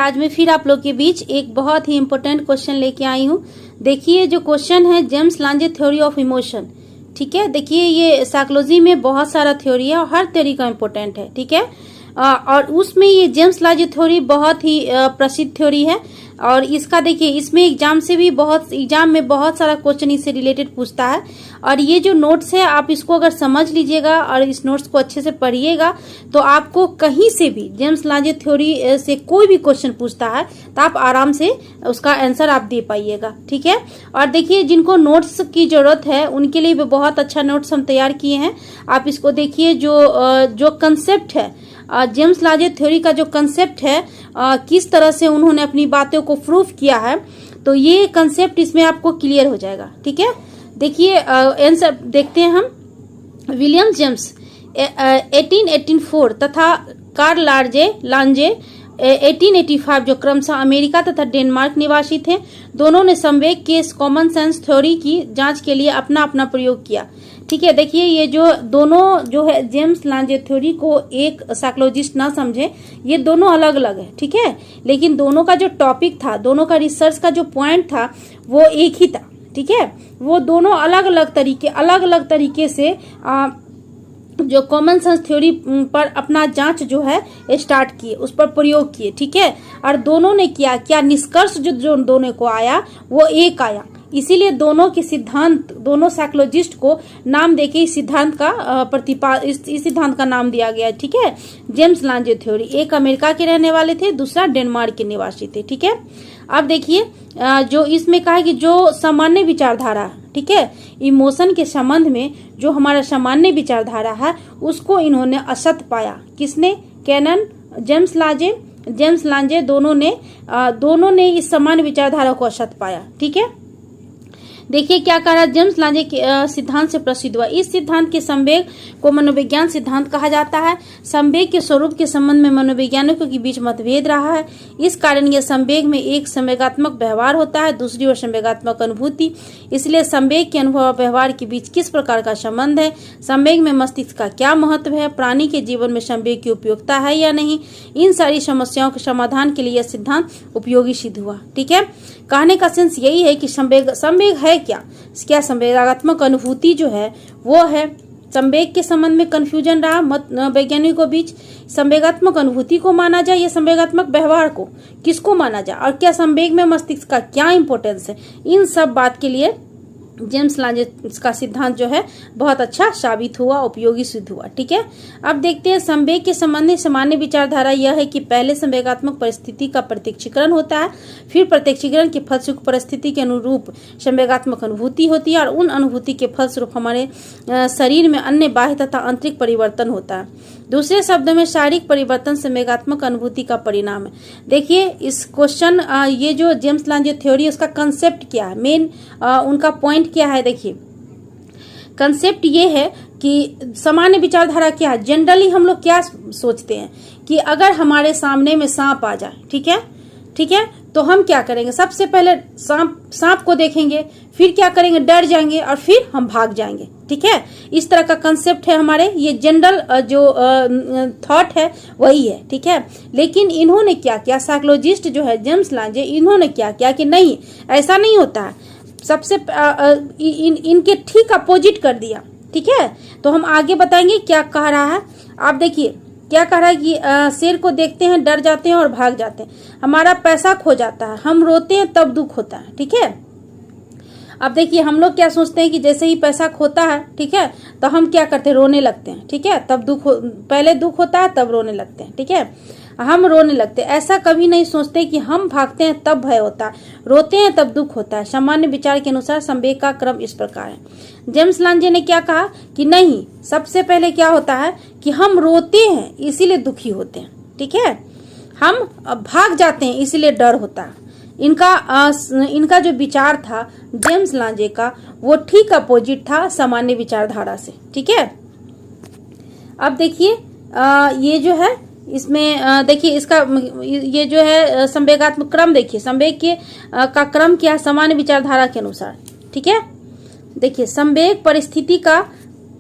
आज मैं फिर आप लोग के बीच एक बहुत ही इम्पोर्टेंट क्वेश्चन लेके आई हूँ। देखिए जो क्वेश्चन है जेम्स लांजे थ्योरी ऑफ इमोशन। ठीक है, देखिए ये साइकोलॉजी में बहुत सारा थ्योरी है और हर थ्योरी का इम्पोर्टेंट है। ठीक है, और उसमें ये जेम्स लांजे थ्योरी बहुत ही प्रसिद्ध थ्योरी है और इसका देखिए इसमें एग्जाम में बहुत सारा क्वेश्चन इससे रिलेटेड पूछता है। और ये जो नोट्स है आप इसको अगर समझ लीजिएगा और इस नोट्स को अच्छे से पढ़िएगा तो आपको कहीं से भी जेम्स लांजे थ्योरी से कोई भी क्वेश्चन पूछता है तो आप आराम से उसका आंसर आप दे पाइएगा। ठीक है, और देखिए जिनको नोट्स की जरूरत है उनके लिए भी बहुत अच्छा नोट्स हम तैयार किए हैं। आप इसको देखिए, जो कंसेप्ट है जेम्स लांजे थ्योरी का जो कंसेप्ट है, किस तरह से उन्होंने अपनी बातों को प्रूफ किया है, तो ये कंसेप्ट इसमें आपको क्लियर हो जाएगा। ठीक है, देखिए आंसर देखते हैं हम। विलियम जेम्स 1884 तथा कार्ल लांजे 1885 जो क्रमशः अमेरिका तथा डेनमार्क निवासी थे, दोनों ने संवेग के कॉमन सेंस थ्योरी की जांच के लिए अपना अपना प्रयोग किया। ठीक है, देखिए ये जो दोनों जो है जेम्स लांजे थ्योरी को एक साइकोलॉजिस्ट ना समझे, ये दोनों अलग अलग है। ठीक है, लेकिन दोनों का जो टॉपिक था, दोनों का रिसर्च का जो पॉइंट था वो एक ही था। ठीक है, वो दोनों अलग अलग तरीके से जो कॉमन सेंस थ्योरी पर अपना जांच जो है स्टार्ट किए, उस पर प्रयोग किए। ठीक है, और दोनों ने क्या निष्कर्ष जो दोनों को आया वो एक आया। इसीलिए दोनों के सिद्धांत, दोनों साइकोलॉजिस्ट को नाम देके इस सिद्धांत का इस सिद्धांत का नाम दिया गया। ठीक है, जेम्स लांजे थ्योरी। एक अमेरिका के रहने वाले थे, दूसरा डेनमार्क के निवासी थे। ठीक है, अब देखिए जो इसमें कहा है कि जो सामान्य विचारधारा, ठीक है, इमोशन के संबंध में जो हमारा सामान्य विचारधारा है उसको इन्होंने असत पाया। किसने? कैनन, जेम्स लांजे दोनों ने इस सामान्य विचारधारा को असत पाया। ठीक है, देखिए क्या कह रहा है, जेम्स लांजे के सिद्धांत से प्रसिद्ध हुआ। इस सिद्धांत के संवेग को मनोविज्ञान सिद्धांत कहा जाता है। संवेग के स्वरूप के संबंध में मनोवैज्ञानिकों के बीच मतभेद रहा है। इस कारण यह संवेग में एक संवेगात्मक व्यवहार होता है, दूसरी ओर संवेगात्मक अनुभूति। इसलिए संवेग के अनुभव और व्यवहार के बीच किस प्रकार का संबंध है, संवेग में मस्तिष्क का क्या महत्व है, प्राणी के जीवन में संवेग की उपयोगिता है या नहीं, इन सारी समस्याओं के समाधान के लिए यह सिद्धांत उपयोगी सिद्ध हुआ। ठीक है, कहने का सेंस यही है कि संवेग है क्या संवेगात्मक अनुभूति जो है वो है। संवेग के संबंध में कंफ्यूजन रहा वैज्ञानिकों के बीच, संवेगात्मक अनुभूति को माना जाए या संवेगात्मक व्यवहार को, किसको माना जाए, और क्या संवेग में मस्तिष्क का क्या इंपॉर्टेंस है, इन सब बात के लिए जेम्स लांजे का सिद्धांत जो है बहुत अच्छा साबित हुआ, उपयोगी सिद्ध हुआ। ठीक है, अब देखते हैं संवेग के संबंध में सामान्य विचारधारा यह है कि पहले संवेगात्मक परिस्थिति का प्रत्यक्षीकरण होता है, फिर प्रत्यक्षीकरण के फलस्वरूप परिस्थिति के अनुरूप संवेगात्मक अनुभूति होती है और उन अनुभूति के फलस्वरूप हमारे शरीर में अन्य बाह्य तथा आंतरिक परिवर्तन होता है। दूसरे शब्दों में शारीरिक परिवर्तन संवेगात्मक अनुभूति का परिणाम है। देखिए इस क्वेश्चन ये जो जेम्स लांजे थ्योरी उसका कंसेप्ट क्या है, मेन उनका पॉइंट क्या है। देखिए कंसेप्ट ये है कि सामान्य विचारधारा क्या है। जनरली हम लोग क्या सोचते हैं कि अगर हमारे सामने में सांप आ जाए, ठीक है, तो हम क्या करेंगे, सबसे पहले सांप को देखेंगे, फिर क्या करेंगे, डर जाएंगे और फिर हम भाग जाएंगे। ठीक है, इस तरह का कंसेप्ट है हमारे, ये जनरल जो थॉट है वही है। ठीक है, लेकिन इन्होंने क्या किया, साइकोलॉजिस्ट जो है जेम्स लांजे, इन्होंने क्या किया कि नहीं ऐसा नहीं होता है, सबसे इनके ठीक अपोजिट कर दिया। ठीक है, तो हम आगे बताएंगे क्या कह रहा है। आप देखिए क्या कह रहा है कि शेर को देखते हैं, डर जाते हैं और भाग जाते हैं, हमारा पैसा खो जाता है, हम रोते हैं तब दुख होता है। ठीक है, अब देखिए हम लोग क्या सोचते हैं कि जैसे ही पैसा खोता है, ठीक है, तो हम क्या करते हैं, रोने लगते हैं। ठीक है, तब पहले दुख होता है तब रोने लगते हैं। ठीक है, हम रोने लगते हैं, ऐसा कभी नहीं सोचते कि हम भागते हैं तब भय होता है, रोते हैं तब दुख होता है। सामान्य विचार के अनुसार संवेग का क्रम इस प्रकार है। जेम्स लांजे ने क्या कहा कि नहीं, सबसे पहले क्या होता है कि हम रोते हैं इसीलिए दुखी होते हैं। ठीक है, हम भाग जाते हैं इसीलिए डर होता है। इनका जो विचार था जेम्स लांजे का वो ठीक अपोजिट था सामान्य विचारधारा से। ठीक है, अब देखिए ये जो है इसमें देखिए इसका ये जो है संवेगात्मक क्रम, देखिए संवेग के का क्रम क्या है सामान्य विचारधारा के अनुसार। ठीक है, देखिए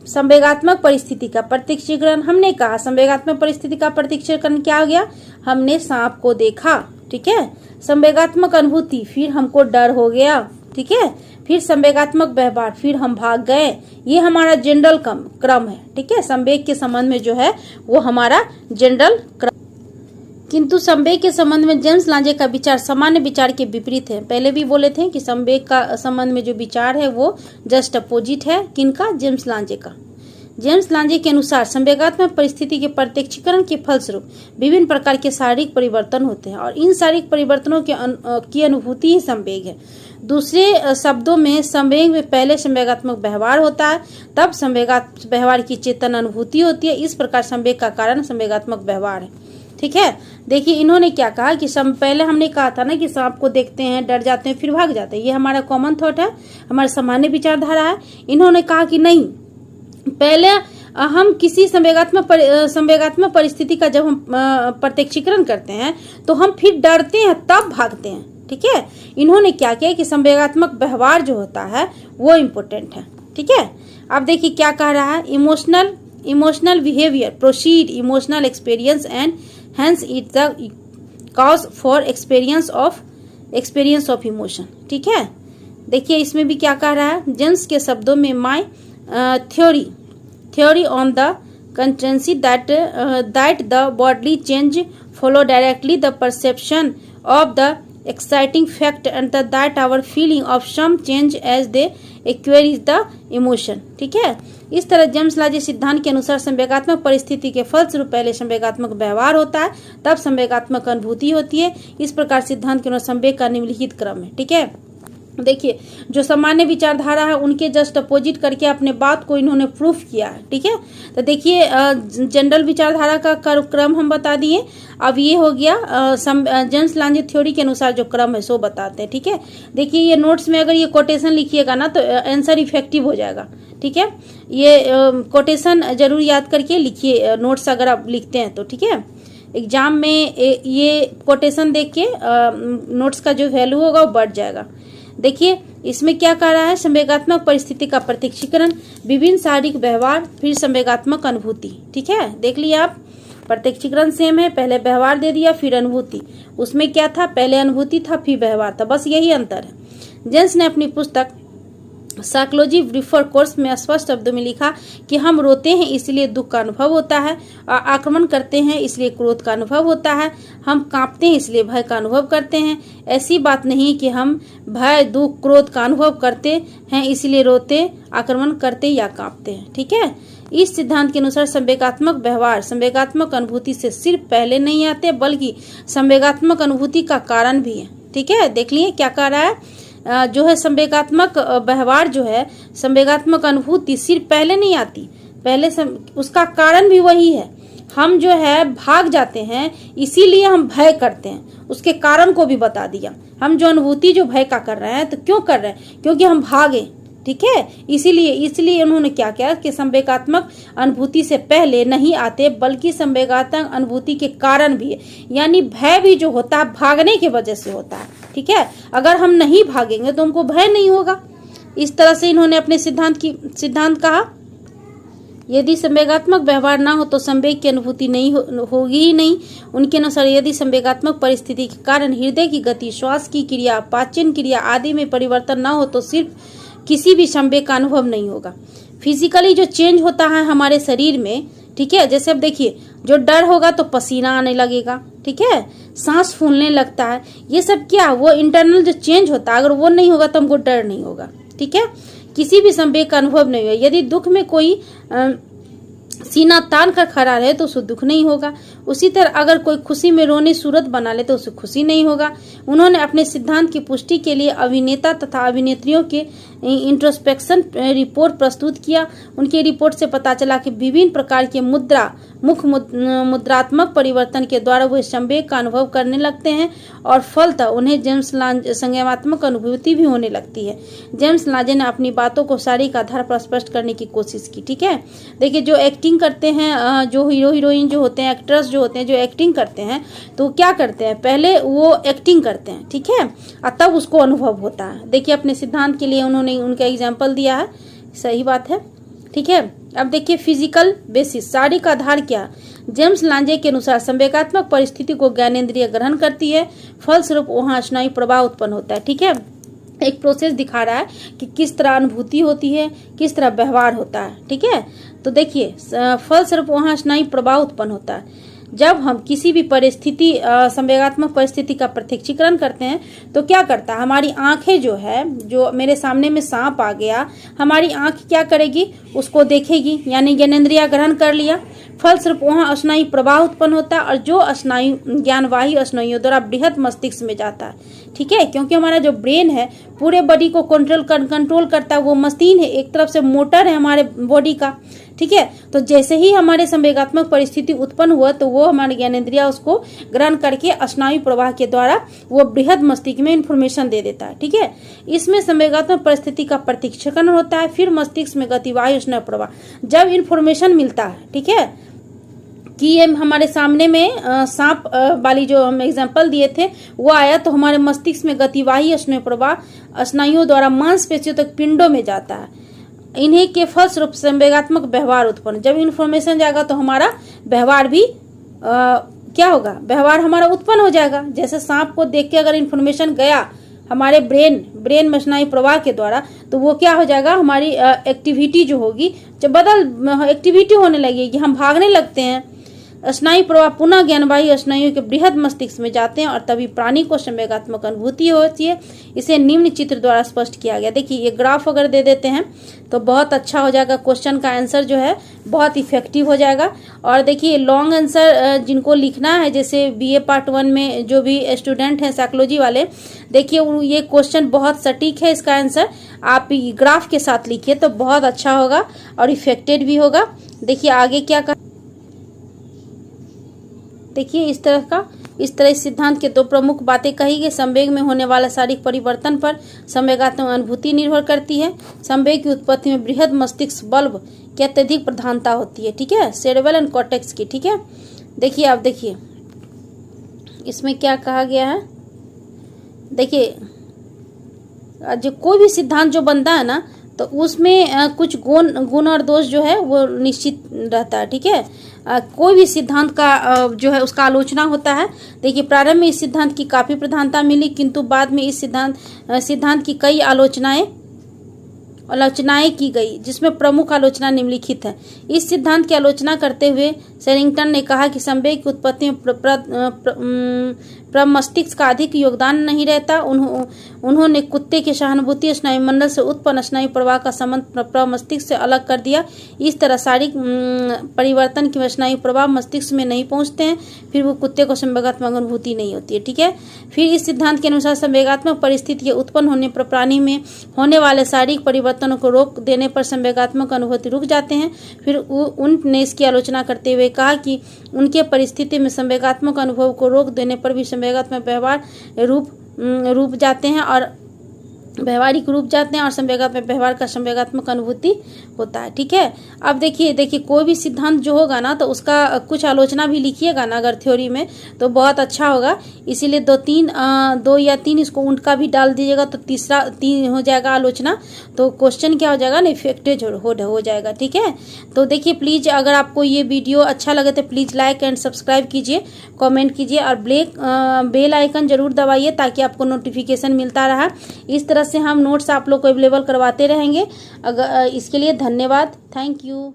संवेगात्मक परिस्थिति का प्रत्यक्षीकरण, हमने कहा संवेगात्मक परिस्थिति का प्रत्यक्षीकरण क्या हो गया, हमने सांप को देखा, ठीक है। संवेगात्मक अनुभूति, फिर हमको डर हो गया, ठीक है। फिर संवेगात्मक व्यवहार, फिर हम भाग गए। ये हमारा जनरल क्रम है, ठीक है। संवेग के संबंध में जो है वो हमारा जनरल क्रम। किंतु संवेग के संबंध में जेम्स लांजे का विचार सामान्य विचार के विपरीत है। पहले भी बोले थे कि संवेग का संबंध में जो विचार है वो जस्ट अपोजिट है। किनका? जेम्स लांजे का। जेम्स लांजे के अनुसार संवेगात्मक परिस्थिति के प्रत्यक्षीकरण के फलस्वरूप विभिन्न प्रकार के शारीरिक परिवर्तन होते हैं और इन शारीरिक परिवर्तनों की अनुभूति ही संवेग है। दूसरे शब्दों में संवेग में पहले संवेगात्मक व्यवहार होता है, तब संवेगात्मक व्यवहार की चेतन अनुभूति होती है। इस प्रकार संवेग का कारण संवेगात्मक व्यवहार है, ठीक है। देखिए इन्होंने क्या कहा कि पहले हमने कहा था ना कि सांप को देखते हैं, डर जाते हैं, फिर भाग जाते हैं। ये हमारा कॉमन थॉट है, हमारा सामान्य विचारधारा है। इन्होंने कहा कि नहीं, पहले हम किसी संवेगात्मक परिस्थिति का जब हम प्रत्यक्षीकरण करते हैं तो हम फिर डरते हैं, तब भागते हैं, ठीक है। इन्होंने क्या किया कि संवेगात्मक व्यवहार जो होता है वो इम्पोर्टेंट है, ठीक है। अब देखिए क्या कह रहा है, emotional behaviour proceed emotional experience and hence it the cause for experience of emotion, ठीक है। देखिए इसमें भी क्या कह रहा है, जेम्स के शब्दों में माई theory on the contingency that the bodily change follow directly the perception of the exciting fact and that our feeling of some change as they acquire the emotion, ठीक है। इस तरह जेम्स लांजे सिद्धांत के अनुसार संवेगात्मक परिस्थिति के फलस्वरूप पहले संवेगात्मक व्यवहार होता है, तब संवेगात्मक अनुभूति होती है। इस प्रकार सिद्धांत के अनुसार संवेग का निम्नलिखित क्रम है, ठीक है। देखिए जो सामान्य विचारधारा है उनके जस्ट अपोजिट करके अपने बात को इन्होंने प्रूफ किया है, ठीक है। तो देखिए जनरल विचारधारा का क्रम हम बता दिए। अब ये हो गया जेम्स लांजे थ्योरी के अनुसार जो क्रम है सो बताते हैं, ठीक है। देखिए ये नोट्स में अगर ये कोटेशन लिखिएगा ना तो आंसर इफेक्टिव हो जाएगा, ठीक है। ये कोटेशन जरूर याद करके लिखिए नोट्स अगर आप लिखते हैं तो, ठीक है। एग्जाम में ये कोटेशन देख के नोट्स का जो वैल्यू होगा वो बढ़ जाएगा। देखिए इसमें क्या कह रहा है, संवेगात्मक परिस्थिति का प्रत्यक्षीकरण, विभिन्न शारीरिक व्यवहार, फिर संवेगात्मक अनुभूति, ठीक है। देख लिया आप, प्रत्यक्षीकरण सेम है, पहले व्यवहार दे दिया फिर अनुभूति। उसमें क्या था, पहले अनुभूति था फिर व्यवहार था, बस यही अंतर है। जेम्स ने अपनी पुस्तक साइकोलॉजी रिफर कोर्स में स्पष्ट शब्दों में लिखा कि हम रोते हैं इसलिए दुख का अनुभव होता है, आक्रमण करते हैं इसलिए क्रोध का अनुभव होता है, हम कांपते हैं इसलिए भय का अनुभव करते हैं। ऐसी बात नहीं कि हम भय दुख क्रोध का अनुभव करते हैं इसलिए रोते, आक्रमण करते या कांपते हैं, ठीक है। इस सिद्धांत के अनुसार संवेगात्मक व्यवहार संवेगात्मक अनुभूति से सिर्फ पहले नहीं आते बल्कि संवेगात्मक अनुभूति का कारण भी है, ठीक है। देख लिए क्या कह रहा है, जो है संवेगात्मक व्यवहार जो है संवेगात्मक अनुभूति सिर्फ पहले नहीं आती, पहले उसका कारण भी वही है। हम जो है भाग जाते हैं इसीलिए हम भय करते हैं, उसके कारण को भी बता दिया। हम जो अनुभूति जो भय का कर रहे हैं तो क्यों कर रहे हैं, क्योंकि हम भागे, ठीक है। इसीलिए उन्होंने क्या किया कि संवेगात्मक अनुभूति से पहले नहीं आते बल्कि संवेगात्मक अनुभूति के कारण भी है, यानी भय भी जो होता है भागने की वजह से होता है, ठीक है। अगर हम नहीं भागेंगे तो हमको भय नहीं होगा। इस तरह से इन्होंने अपने सिद्धांत कहा। यदि संवेगात्मक व्यवहार ना हो तो संवेग की अनुभूति नहीं होगी ही नहीं। उनके अनुसार यदि संवेगात्मक परिस्थिति के कारण हृदय की गति, श्वास की क्रिया, पाचन क्रिया आदि में परिवर्तन ना हो तो सिर्फ किसी भी संवेग का अनुभव नहीं होगा। फिजिकली जो चेंज होता है हमारे शरीर में, ठीक है, जैसे अब देखिए जो डर होगा तो पसीना आने लगेगा, ठीक है, सांस फूलने लगता है, ये सब क्या, वो इंटरनल जो चेंज होता है, अगर वो नहीं होगा तो हमको डर नहीं होगा, ठीक है। किसी भी संवेग का अनुभव नहीं होगा। यदि दुख में कोई सीना तान कर खड़ा रहे तो उसे दुख नहीं होगा। उसी तरह अगर कोई खुशी में रोने सूरत बना ले तो उसे खुशी नहीं होगा। उन्होंने अपने सिद्धांत की पुष्टि के लिए अभिनेता तथा अभिनेत्रियों के इंट्रोस्पेक्शन रिपोर्ट प्रस्तुत किया। उनके रिपोर्ट से पता चला कि विभिन्न प्रकार के मुद्रात्मक परिवर्तन के द्वारा वे संवेग का अनुभव करने लगते हैं और फलतः उन्हें जेम्स लांजे संज्ञानात्मक अनुभूति भी होने लगती है। जेम्स लांजे ने अपनी बातों को शारीरिक आधार पर स्पष्ट करने की कोशिश की, ठीक है। देखिए जो एक्टिंग करते हैं, जो हीरो हीरोइन जो होते हैं, एक्ट्रेस जो होते हैं, जो एक्टिंग करते हैं तो क्या करते हैं, पहले वो एक्टिंग करते हैं, ठीक है, और तब उसको अनुभव होता है। देखिए अपने सिद्धांत के लिए उन्होंने उनका एग्जाम्पल दिया है, सही बात है, ठीक है। अब देखिए फिजिकल बेसिस, शारीरिक आधार क्या। जेम्स लांजे के अनुसार संवेगात्मक परिस्थिति को ज्ञानेंद्रिय ग्रहण करती है, फलस्वरूप वहां स्नायु प्रवाह उत्पन्न होता है। ठीक है, एक प्रोसेस दिखा रहा है कि किस तरह अनुभूति होती है, किस तरह व्यवहार होता है। ठीक है, तो देखिए फलस्वरूप वहां स्नायु प्रवाह उत्पन्न होता है। जब हम किसी भी परिस्थिति संवेगात्मक परिस्थिति का प्रत्यक्षीकरण करते हैं तो क्या करता है, हमारी आंखें जो है, जो मेरे सामने में सांप आ गया, हमारी आंख क्या करेगी, उसको देखेगी, यानी ज्ञानेंद्रिय ग्रहण कर लिया, फलस्वरूप वहां स्नायु प्रवाह उत्पन्न होता है और जो स्नायु ज्ञानवाही स्नायुओं द्वारा बृहद मस्तिष्क में जाता है। ठीक है, क्योंकि हमारा जो ब्रेन है पूरे बॉडी को कंट्रोल करता है, वो मशीन है, एक तरफ से मोटर है हमारे बॉडी का। ठीक है, तो जैसे ही हमारे संवेगात्मक परिस्थिति उत्पन्न हुआ तो वो हमारे ज्ञानेंद्रिय उसको ग्रहण करके स्नायु प्रवाह के द्वारा वो बृहद मस्तिष्क में इंफॉर्मेशन दे देता है। ठीक है, इसमें संवेगात्मक परिस्थिति का प्रत्यक्षीकरण होता है, फिर मस्तिष्क में गतिवाही स्नायु प्रवाह। जब इंफॉर्मेशन मिलता है, ठीक है, कि ये हमारे सामने में सांप वाली जो हम एग्जांपल दिए थे वो आया, तो हमारे मस्तिष्क में गतिवाही स्नायु प्रवाह स्नायुओं द्वारा मांसपेशियों तक पिंडों में जाता है। इन्हीं के फलस्वरूप संवेगात्मक व्यवहार उत्पन्न। जब इन्फॉर्मेशन जाएगा तो हमारा व्यवहार भी क्या होगा, व्यवहार हमारा उत्पन्न हो जाएगा। जैसे सांप को देख के अगर इन्फॉर्मेशन गया हमारे ब्रेन में स्नायु प्रवाह के द्वारा, तो वो क्या हो जाएगा, हमारी एक्टिविटी जो होगी, जब एक्टिविटी होने लगेगी, हम भागने लगते हैं, स्नायु प्रवाह पुनः ज्ञानवाही स्नायुओं के बृहद मस्तिष्क में जाते हैं और तभी प्राणी को संवेगात्मक अनुभूति होती है। इसे निम्न चित्र द्वारा स्पष्ट किया गया। देखिए ये ग्राफ अगर दे देते हैं तो बहुत अच्छा हो जाएगा, क्वेश्चन का आंसर जो है बहुत इफेक्टिव हो जाएगा। और देखिए लॉन्ग आंसर जिनको लिखना है, जैसे BA पार्ट 1 में जो भी स्टूडेंट हैं साइकोलॉजी वाले, देखिए ये क्वेश्चन बहुत सटीक है, इसका आंसर आप ग्राफ के साथ लिखिए तो बहुत अच्छा होगा और इफेक्टेड भी होगा। देखिए आगे क्या कर, देखिए इस तरह इस सिद्धांत के दो प्रमुख बातें कही गई। संवेग में होने वाला शारीरिक परिवर्तन पर संवेगात्मक अनुभूति निर्भर करती है। संवेग की उत्पत्ति में बृहद मस्तिष्क बल्ब की अत्यधिक प्रधानता होती है। ठीक है, सेरेब्रल एंड कॉर्टेक्स की। ठीक है, देखिए आप देखिए इसमें क्या कहा गया है। देखिए जो कोई भी सिद्धांत जो बनता है ना, तो उसमें कुछ गुण और दोष जो है वो निश्चित रहता है। ठीक है, कोई भी सिद्धांत का जो है उसका आलोचना होता है। देखिए प्रारंभ में इस सिद्धांत की काफी प्रधानता मिली, किंतु बाद में इस सिद्धांत की कई आलोचनाएं की गई, जिसमें प्रमुख आलोचना निम्नलिखित है। इस सिद्धांत की आलोचना करते हुए सेरिंगटन ने कहा कि संवेग की उत्पत्ति में प्रमस्तिष्क का अधिक योगदान नहीं रहता। उन्होंने कुत्ते के सहानुभूति स्नायु मंडल से उत्पन्न स्नायु प्रवाह का संबंध प्रमस्तिष्क से अलग कर दिया। इस तरह शारीरिक परिवर्तन की स्नायु प्रवाह मस्तिष्क में नहीं पहुंचते हैं, फिर वो कुत्ते को संवेगात्मक अनुभूति नहीं होती है। ठीक है, फिर इस सिद्धांत के अनुसार संवेगात्मक परिस्थिति उत्पन्न होने पर प्राणी में होने वाले शारीरिक परिवर्तनों को रोक देने पर संवेगात्मक अनुभूति रुक जाते हैं। फिर उनने इसकी आलोचना करते हुए कहा कि उनके परिस्थिति में संवेगात्मक अनुभव को रोक देने पर भी संवेगात्मक व्यवहार रूप जाते हैं और व्यवहारिक रूप जाते हैं और संवेगात्मक व्यवहार का संवेगात्मक अनुभूति होता है। ठीक है, अब देखिए कोई भी सिद्धांत जो होगा ना, तो उसका कुछ आलोचना भी लिखिएगा ना अगर थ्योरी में, तो बहुत अच्छा होगा। इसीलिए 2 या 3 इसको उनका भी डाल दीजिएगा, तो तीसरा 3 हो जाएगा आलोचना, तो क्वेश्चन क्या हो जाएगा ना, इफेक्टेड हो जाएगा। ठीक है, तो देखिए प्लीज अगर आपको ये वीडियो अच्छा लगे तो प्लीज लाइक एंड सब्सक्राइब कीजिए, कमेंट कीजिए और बेल आइकन जरूर दबाइए ताकि आपको नोटिफिकेशन मिलता रहा। इस तरह से हम नोट्स आप लोग को अवेलेबल करवाते रहेंगे। अगर इसके लिए धन्यवाद, थैंक यू।